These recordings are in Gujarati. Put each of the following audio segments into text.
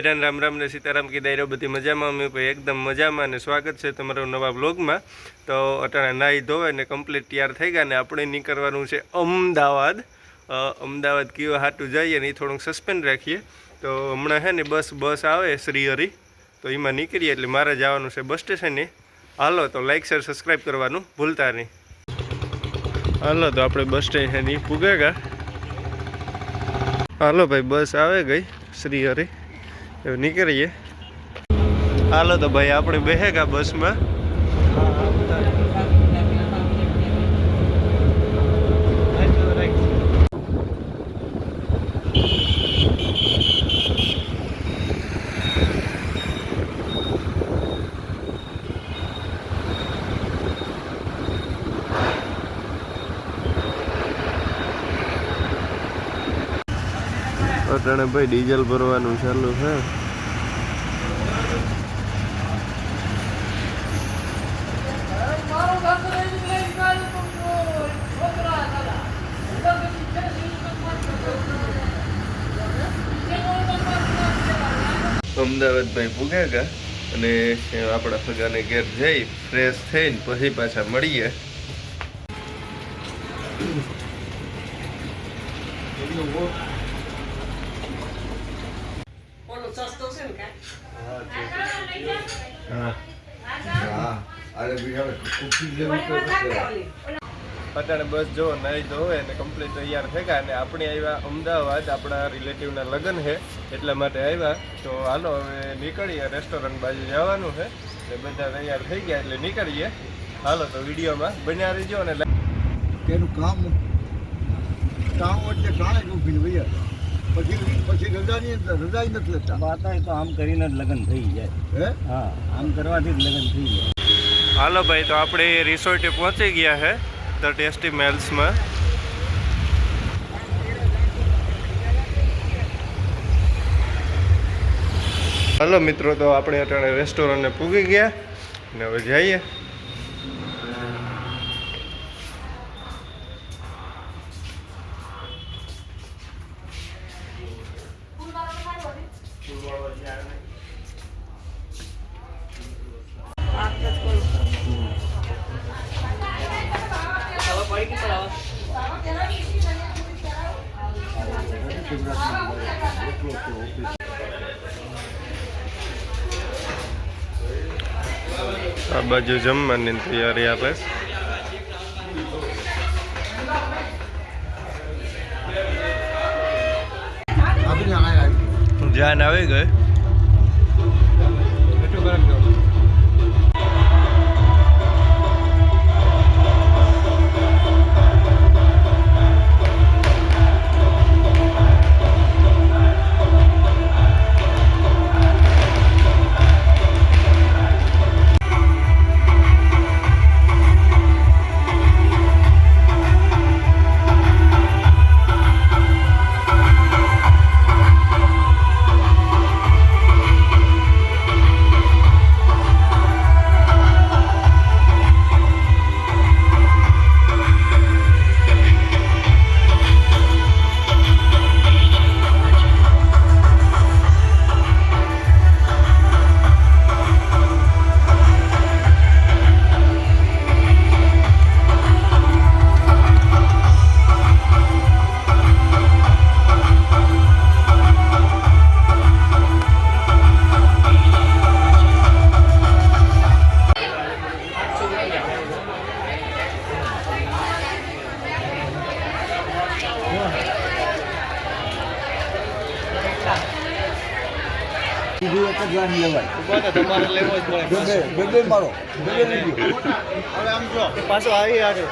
બૈરાન રામ રામ ને સીતારામ કી દાયરો બધી મજામાં અમે ભાઈ એકદમ મજામાં અને સ્વાગત છે તમારો નવા બ્લોગમાં। તો અટાણે નાહી ધોવાય ને કમ્પ્લીટ તૈયાર થઈ ગયા ને આપણે નીકળવાનું છે અમદાવાદ। અમદાવાદ કયો હાટું જઈએ ને એ થોડુંક સસ્પેન્ડ રાખીએ। તો હમણાં છે ને બસ આવે શ્રીહરિ તો એમાં નીકળીએ એટલે મારે જવાનું છે બસ સ્ટેશને। હાલો તો લાઈક શેર સબસ્ક્રાઈબ કરવાનું ભૂલતા નહીં। હાલો તો આપણે બસ સ્ટેશને પૂગેગા। હાલો ભાઈ બસ આવે ગઈ શ્રીહરિ નીકળીએ। હાલો તો ભાઈ આપણે બેહેગા બસમાં। અટાણે ભાઈ ડીઝલ ભરવાનું ચાલુ છે। અમદાવાદ ભાઈ પૂગ્યા અને આપણા સગાને ઘેર જઈ ફ્રેશ થઈને પછી પાછા મળીએ। અટાણે બસ જો નાઈ ધોવે ને કમ્પ્લીટ તૈયાર થઈ ગયા અને આપણે આવ્યા અમદાવાદ આપણા રિલેટિવના લગ્ન છે એટલા માટે આવ્યા। તો હાલો હવે નીકળીએ, રેસ્ટોરન્ટ બાજુ જવાનું છે એટલે બધા તૈયાર થઈ ગયા એટલે નીકળીએ। હાલો તો વિડીયોમાં બન્યા રહીજો અને એનું કામ એટલે કાંઈ ઊભી ભૈયા પછી રજાની રજા નથી લેતા। વાત તો આમ કરીને જ લગ્ન થઈ જાય હે। હા, આમ કરવાથી જ લગ્ન થઈ જાય। હાલો ભાઈ તો આપણે રિસોર્ટે પહોંચી ગયા છે ધ ટેસ્ટી મેલ્સમાં। હાલો મિત્રો તો આપણે અટાણે રેસ્ટોરન્ટને પૂગી ગયા ને હવે જઈએ। આ બાજુ જમવાની તૈયારી આપે। જાન આવી ગઈ। તમારે લેવો જ પડે મારો હવે આમ જો પાછો આવી આગળ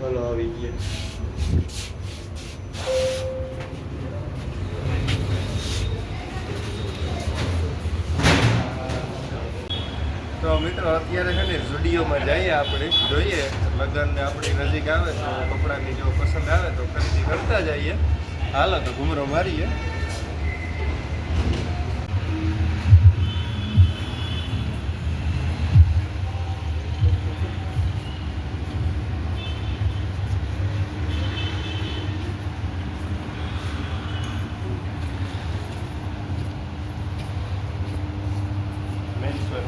બોલો આવી ગયા. તો મિત્રો અત્યારે છે ને સ્ટુડિયોમાં જઈએ આપણે, જોઈએ લગ્ન ને આપણી નજીક આવે તો કપડાની જો પસંદ આવે તો ખરીદી કરતા જઈએ. હાલો તો ઘૂમરો મારીએ.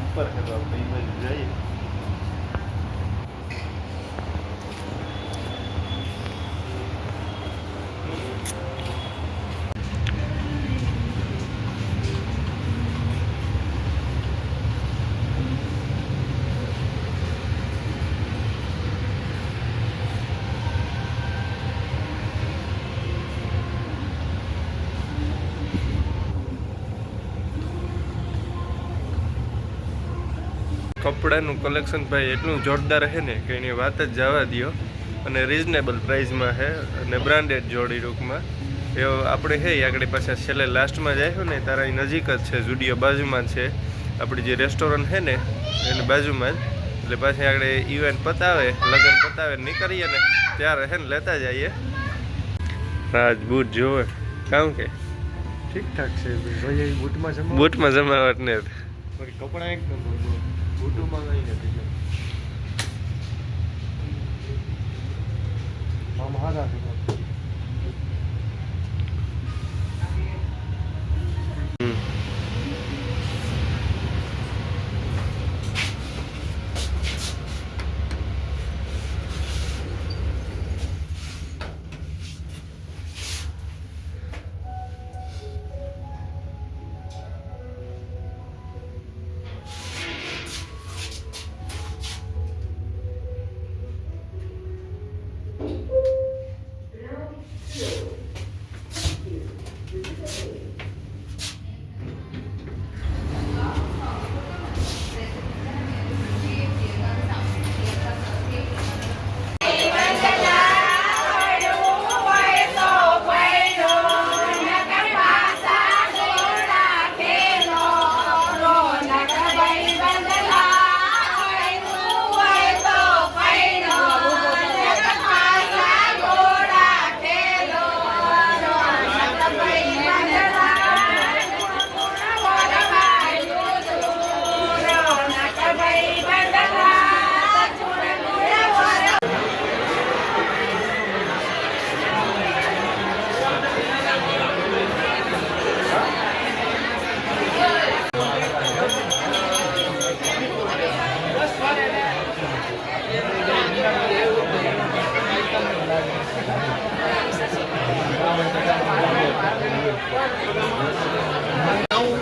ઉપર છે તો આપણે એ બાજુ જઈએ. કપડાનું કલેક્શન ભાઈ એટલું જોરદાર છે ને કે એની વાત જ જવા દો. અને રિઝનેબલ પ્રાઇસમાં છે અને બ્રાન્ડેડ જોડી ટૂંકમાં એ આપણે છે એ આગળ પાસે છેલ્લે લાસ્ટમાં જઈશું ને તારા એ નજીક જ છે. સ્ટુડિયો બાજુમાં જ છે. આપણી જે રેસ્ટોરન્ટ છે ને એની બાજુમાં જ. એટલે પાછી આગળ ઇવેન્ટ પતાવે, લગ્ન પતાવે નીકળીએ ને ત્યારે છે ને લેતા જઈએ. રાજ બૂટ જોવે કામ કે ઠીકઠાક છે ભાઈ. બૂટમાં જમાવટ ને કપડા એક નંબર, બૂટોમાં કઈ નથી. આમ હારા છે.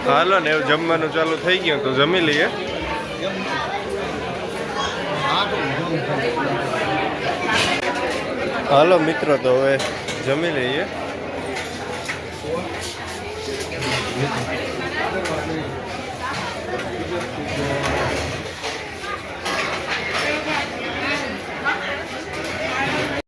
હાલો ને એવું જમવાનું ચાલુ થઈ ગયું તો જમી લઈએ. હાલો મિત્રો તો હવે જમી લઈએ.